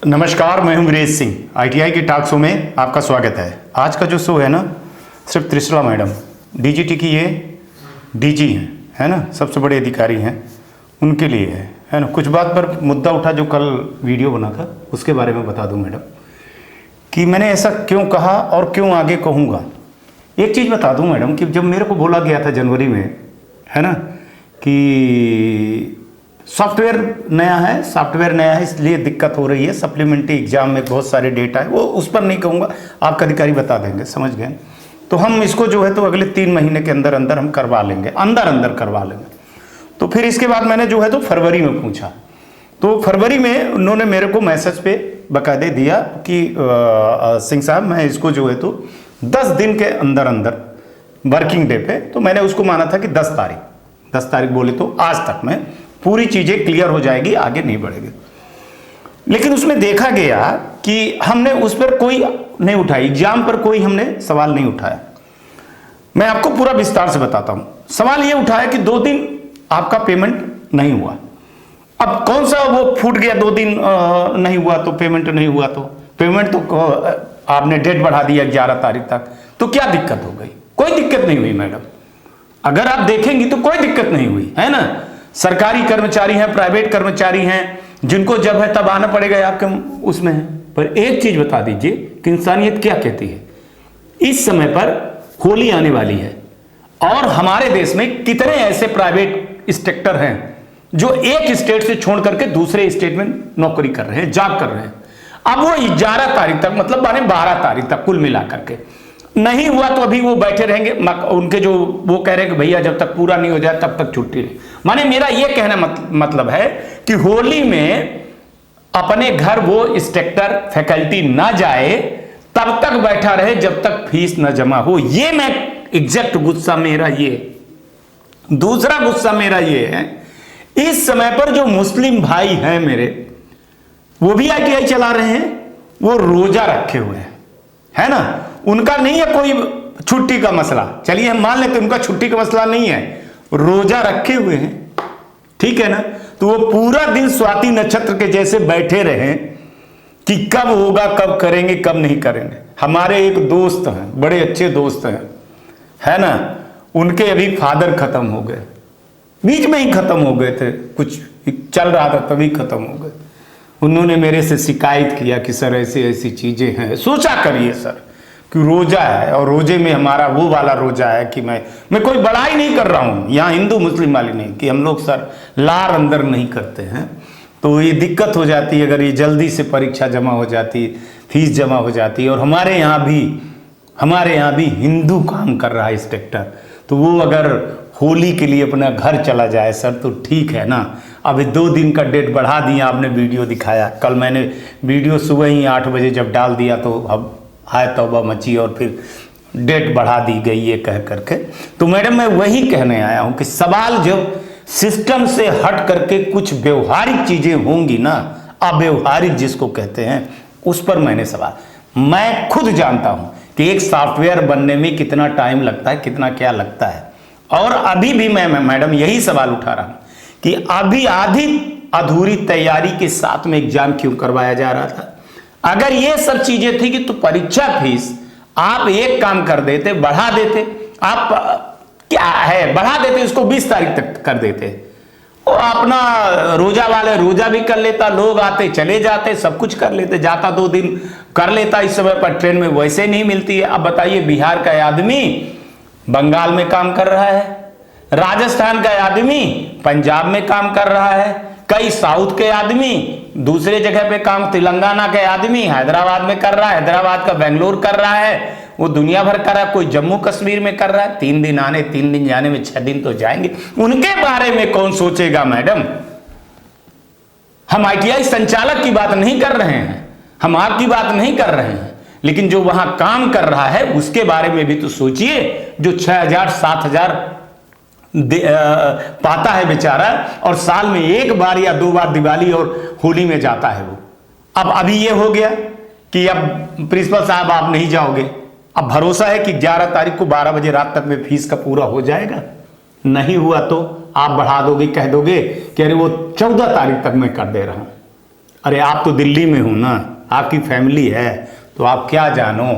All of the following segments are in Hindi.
नमस्कार, मैं हूं वीरेश सिंह। आईटीआई के टॉक शो में आपका स्वागत है। आज का जो शो है ना, सिर्फ त्रिशला मैडम डीजीटी की ये डीजी हैं, है ना, सबसे बड़े अधिकारी हैं, उनके लिए है ना। कुछ बात पर मुद्दा उठा जो कल वीडियो बना था, उसके बारे में बता दूं मैडम कि मैंने ऐसा क्यों कहा और क्यों आगे कहूँगा। एक चीज़ बता दूं मैडम कि जब मेरे को बोला गया था जनवरी में, है ना, कि सॉफ्टवेयर नया है इसलिए दिक्कत हो रही है, सप्लीमेंट्री एग्जाम में बहुत सारे डेटा है, वो उस पर नहीं कहूँगा, आपका अधिकारी बता देंगे, समझ गए। तो हम इसको जो है तो अगले 3 महीने के अंदर अंदर हम करवा लेंगे, अंदर करवा लेंगे। तो फिर इसके बाद मैंने जो है तो फरवरी में पूछा, तो फरवरी में उन्होंने मेरे को मैसेज पे बाकायदे दिया कि सिंह साहब मैं इसको जो है तो 10 दिन के अंदर अंदर वर्किंग डे पे, तो मैंने उसको माना था कि 10 तारीख बोले तो आज तक में पूरी चीजें क्लियर हो जाएगी, आगे नहीं बढ़ेगी। लेकिन उसमें देखा गया कि हमने उस पर कोई नहीं उठाई, एग्जाम पर कोई हमने सवाल नहीं उठाया। मैं आपको पूरा विस्तार से बताता हूं। सवाल यह उठाया कि 2 दिन आपका पेमेंट नहीं हुआ। अब कौन सा वो फूट गया, 2 दिन नहीं हुआ तो पेमेंट नहीं हुआ, तो पेमेंट तो आपने डेट बढ़ा दिया 11 तारीख तक, तो क्या दिक्कत हो गई? कोई दिक्कत नहीं हुई मैडम, अगर आप देखेंगी तो कोई दिक्कत नहीं हुई, है ना। सरकारी कर्मचारी हैं, प्राइवेट कर्मचारी हैं, जिनको जब है तब आना पड़ेगा, आपके उसमें है। पर एक चीज बता दीजिए कि इंसानियत क्या कहती है। इस समय पर होली आने वाली है और हमारे देश में कितने ऐसे प्राइवेट सेक्टर हैं जो एक स्टेट से छोड़ करके दूसरे स्टेट में नौकरी कर रहे हैं, जॉब कर रहे हैं। अब वो 11 तारीख तक, मतलब माने 12 तारीख तक कुल मिला करके नहीं हुआ, तो अभी वो बैठे रहेंगे। उनके जो वो कह रहे हैं कि भैया जब तक पूरा नहीं हो जाए तब तक छुट्टी नहीं। माने मेरा ये कहना मतलब है कि होली में अपने घर वो इंस्ट्रक्टर फैकल्टी ना जाए, तब तक बैठा रहे जब तक फीस ना जमा हो। ये मैं एग्जैक्ट गुस्सा मेरा ये। दूसरा गुस्सा मेरा ये है, इस समय पर जो मुस्लिम भाई हैं मेरे, वो भी आईटीआई चला रहे हैं, वो रोजा रखे हुए हैं, है ना। उनका नहीं है कोई छुट्टी का मसला, चलिए हम मान लेते उनका छुट्टी का मसला नहीं है, रोजा रखे हुए हैं, ठीक है ना। तो वो पूरा दिन स्वाति नक्षत्र के जैसे बैठे रहे कि कब होगा, कब करेंगे, कब नहीं करेंगे। हमारे एक दोस्त हैं, बड़े अच्छे दोस्त हैं, है ना, उनके अभी फादर खत्म हो गए, बीच में ही खत्म हो गए थे, कुछ चल रहा था तभी खत्म हो गए। उन्होंने मेरे से शिकायत किया कि सर ऐसी ऐसी चीजें हैं, सोचा करिए सर कि रोजा है और रोजे में हमारा वो वाला रोजा है कि मैं कोई बड़ाई नहीं कर रहा हूं, यहाँ हिंदू मुस्लिम वाली नहीं, कि हम लोग सर लार अंदर नहीं करते हैं, तो ये दिक्कत हो जाती है अगर ये जल्दी से परीक्षा जमा हो जाती, फीस जमा हो जाती है। और हमारे यहाँ भी हिंदू काम कर रहा है इंस्ट्रक्टर, तो वो अगर होली के लिए अपना घर चला जाए सर तो ठीक है ना। अभी 2 दिन का डेट बढ़ा दिया, आपने वीडियो दिखाया, कल मैंने वीडियो सुबह ही 8 बजे जब डाल दिया तो अब हाय तौबा मची और फिर डेट बढ़ा दी गई ये कह करके। तो मैडम मैं वही कहने आया हूं कि सवाल जब सिस्टम से हट करके कुछ व्यवहारिक चीजें होंगी ना, अव्यवहारिक जिसको कहते हैं, उस पर मैंने सवाल। मैं खुद जानता हूं कि एक सॉफ्टवेयर बनने में कितना टाइम लगता है, कितना क्या लगता है, और अभी भी मैं मैडम यही सवाल उठा रहा हूं कि अभी आधी अधूरी तैयारी के साथ में एग्जाम क्यों करवाया जा रहा था। अगर ये सब चीजें थी कि तो परीक्षा फीस आप एक काम कर देते, बढ़ा देते, आप क्या है बढ़ा देते, इसको 20 तारीख तक कर देते, वो अपना रोजा वाले रोजा भी कर लेता, लोग आते चले जाते, सब कुछ कर लेते, जाता 2 दिन कर लेता। इस समय पर ट्रेन में वैसे नहीं मिलती है। अब बताइए, बिहार का आदमी बंगाल में काम कर रहा है, राजस्थान का आदमी पंजाब में काम कर रहा है, कई साउथ के आदमी दूसरे जगह पे काम, तेलंगाना के आदमी हैदराबाद में कर रहा है, हैदराबाद का बेंगलोर कर रहा है, वो दुनिया भर कर रहा है, कोई जम्मू कश्मीर में कर रहा है। 3 दिन आने 3 दिन जाने में 6 दिन तो जाएंगे। उनके बारे में कौन सोचेगा मैडम। हम आईटीआई संचालक की बात नहीं कर रहे हैं, हम आपकी बात नहीं कर रहे हैं, लेकिन जो वहां काम कर रहा है उसके बारे में भी तो सोचिए, जो 6,000 7,000 पाता है बेचारा, और साल में 1 बार या 2 बार दिवाली और होली में जाता है वो। अब अभी ये हो गया कि अब प्रिंसिपल साहब आप नहीं जाओगे। अब भरोसा है कि 11 तारीख को 12 बजे रात तक में फीस का पूरा हो जाएगा। नहीं हुआ तो आप बढ़ा दोगे, कह दोगे कि अरे वो 14 तारीख तक मैं कर दे रहा हूं। अरे आप तो दिल्ली में हो ना, आपकी फैमिली है, तो आप क्या जानो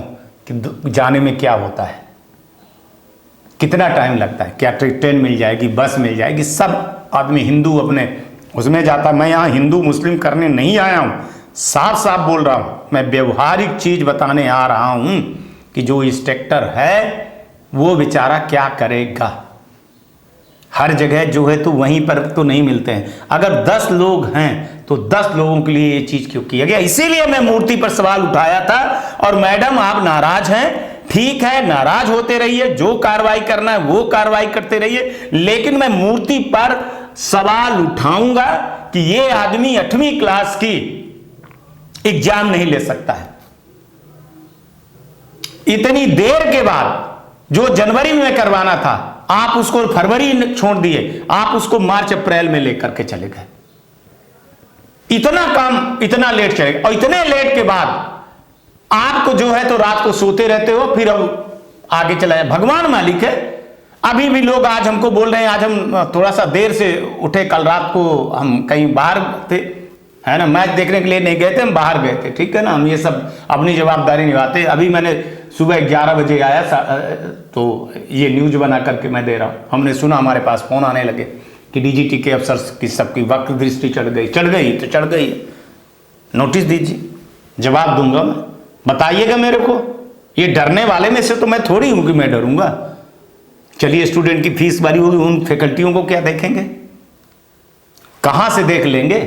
कि जाने में क्या होता है, कितना टाइम लगता है, क्या ट्रेन मिल जाएगी, बस मिल जाएगी। सब आदमी हिंदू अपने उसमें जाता। मैं यहाँ हिंदू मुस्लिम करने नहीं आया हूँ, साफ साफ बोल रहा हूँ। मैं व्यवहारिक चीज बताने आ रहा हूँ कि जो इंस्ट्रक्टर है वो बेचारा क्या करेगा। हर जगह जो है तो वहीं पर तो नहीं मिलते हैं। अगर 10 लोग हैं तो 10 लोगों के लिए ये चीज क्यों किया गया। इसीलिए मैं मूर्ति पर सवाल उठाया था। और मैडम आप नाराज हैं, ठीक है, नाराज होते रहिए, जो कार्रवाई करना है वो कार्रवाई करते रहिए, लेकिन मैं मूर्ति पर सवाल उठाऊंगा कि ये आदमी 8वीं क्लास की एग्जाम नहीं ले सकता है। इतनी देर के बाद जो जनवरी में करवाना था, आप उसको फरवरी छोड़ दिए, आप उसको मार्च अप्रैल में लेकर के चले गए। इतना काम इतना लेट चलेगा। और इतने लेट के बाद आपको जो है तो रात को सोते रहते हो, फिर अब आगे चला जाए। भगवान मालिक है। अभी भी लोग आज हमको बोल रहे हैं, आज हम थोड़ा सा देर से उठे, कल रात को हम कहीं बाहर थे, है ना, मैच देखने के लिए नहीं गए थे, हम बाहर गए थे, ठीक है ना, हम ये सब अपनी जवाबदारी निभाते। अभी मैंने सुबह 11 बजे आया तो ये न्यूज बना करके मैं दे रहा हूँ। हमने सुना, हमारे पास फोन आने लगे कि डीजीटी के अफसर की सबकी वक्र दृष्टि चढ़ गई तो चढ़ गई, नोटिस दीजिए, जवाब दूंगा मैं, बताइएगा मेरे को। ये डरने वाले में से तो मैं थोड़ी हूं कि मैं डरूंगा। चलिए, स्टूडेंट की फीस भरी होगी, उन फैकल्टियों को क्या देखेंगे, कहां से देख लेंगे।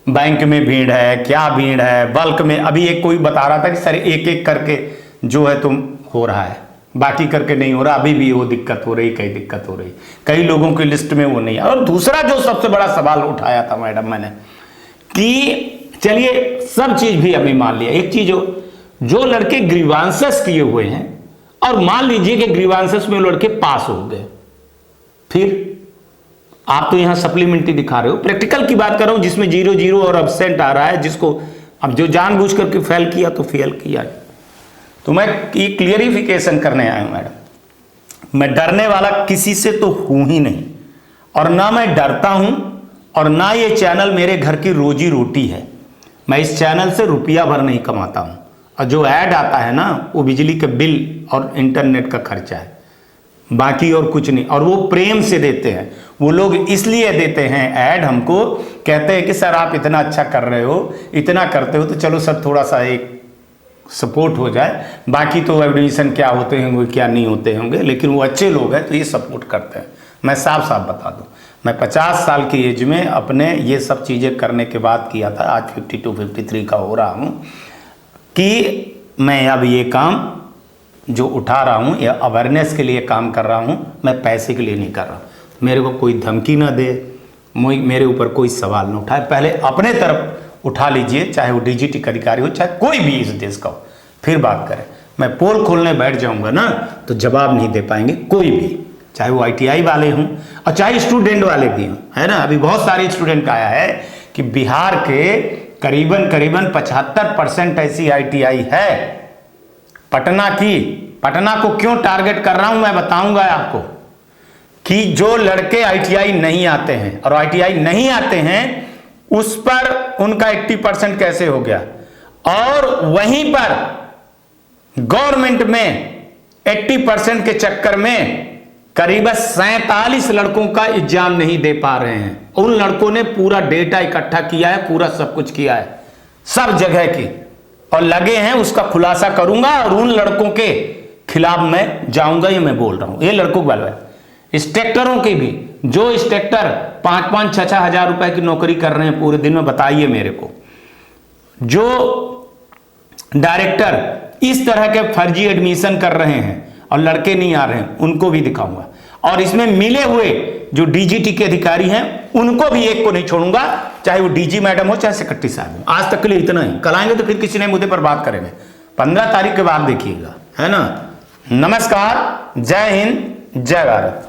बैंक में भीड़ है, क्या भीड़ है, बल्क में। अभी एक कोई बता रहा था कि सर एक एक करके जो है तुम हो रहा है, बाकी करके नहीं हो रहा। अभी भी वो दिक्कत हो रही, कई दिक्कत हो रही, कई लोगों की लिस्ट में वो नहीं है। और दूसरा जो सबसे बड़ा सवाल उठाया था मैडम मैंने, कि चलिए सब चीज भी अभी मान लिया, एक चीज जो लड़के ग्रीवांसेस किए हुए हैं, और मान लीजिए कि ग्रीवांसेस में लड़के पास हो गए, फिर आप तो यहां सप्लीमेंट्री दिखा रहे हो। प्रैक्टिकल की बात कर रहा हूं जिसमें 0-0 और एब्सेंट आ रहा है, जिसको अब जो जानबूझ करके फेल किया तो फेल किया। तो मैं ये क्लियरिफिकेशन करने आया हूं मैडम, मैं डरने वाला किसी से तो हूं ही नहीं, और ना मैं डरता हूं, और ना ये चैनल मेरे घर की रोजी रोटी है। मैं इस चैनल से रुपया भर नहीं कमाता हूं, और जो ऐड आता है ना वो बिजली के बिल और इंटरनेट का खर्चा है, बाकी और कुछ नहीं। और वो प्रेम से देते हैं, वो लोग इसलिए देते हैं ऐड हमको, कहते हैं कि सर आप इतना अच्छा कर रहे हो, इतना करते हो, तो चलो सर थोड़ा सा एक सपोर्ट हो जाए। बाकी तो एडमिशन क्या होते होंगे क्या नहीं होते होंगे, लेकिन वो अच्छे लोग हैं तो ये सपोर्ट करते हैं। मैं साफ साफ बता दूं, मैं 50 साल की एज में अपने ये सब चीज़ें करने के बाद किया था, आज 52-53 का हो रहा हूँ, कि मैं अब ये काम जो उठा रहा हूँ या अवेयरनेस के लिए काम कर रहा हूँ, मैं पैसे के लिए नहीं कर रहा। मेरे को कोई धमकी ना दे, मेरे ऊपर कोई सवाल ना उठाए, पहले अपने तरफ उठा लीजिए, चाहे वो डीजीटी का अधिकारी हो, चाहे कोई भी इस देश का हो, फिर बात करें। मैं पोल खोलने बैठ जाऊंगा ना तो जवाब नहीं दे पाएंगे कोई भी, चाहे वो ITI वाले हों और चाहे स्टूडेंट वाले भी हों, है ना। अभी बहुत सारे स्टूडेंट का आया है कि बिहार के करीबन 75% ऐसी ITI है पटना की। पटना को क्यों टारगेट कर रहा हूं मैं बताऊंगा आपको, कि जो लड़के ITI नहीं आते हैं, और ITI नहीं आते हैं उस पर उनका 80% कैसे हो गया, और वहीं पर गवर्नमेंट में 80% के चक्कर में करीबन 47 लड़कों का एग्जाम नहीं दे पा रहे हैं। उन लड़कों ने पूरा डेटा इकट्ठा किया है, पूरा सब कुछ किया है, सब जगह की, और लगे हैं, उसका खुलासा करूंगा और उन लड़कों के खिलाफ मैं जाऊंगा। ये मैं बोल रहा हूं, ये लड़कों के बारे, इंस्ट्रक्टरों की भी, जो इंस्ट्रक्टर 5-5, 6-6 हजार रुपए की नौकरी कर रहे हैं पूरे दिन में, बताइए मेरे को। जो डायरेक्टर इस तरह के फर्जी एडमिशन कर रहे हैं और लड़के नहीं आ रहे हैं, उनको भी दिखाऊंगा। और इसमें मिले हुए जो डीजीटी के अधिकारी हैं उनको भी एक को नहीं छोड़ूंगा, चाहे वो डीजी मैडम हो चाहे सेक्रेटरी साहब हो। आज तक के लिए इतना ही, कल आएंगे तो फिर किसी नए मुद्दे पर बात करेंगे। 15 तारीख के बाद देखिएगा, है ना। नमस्कार, जय हिंद, जय भारत।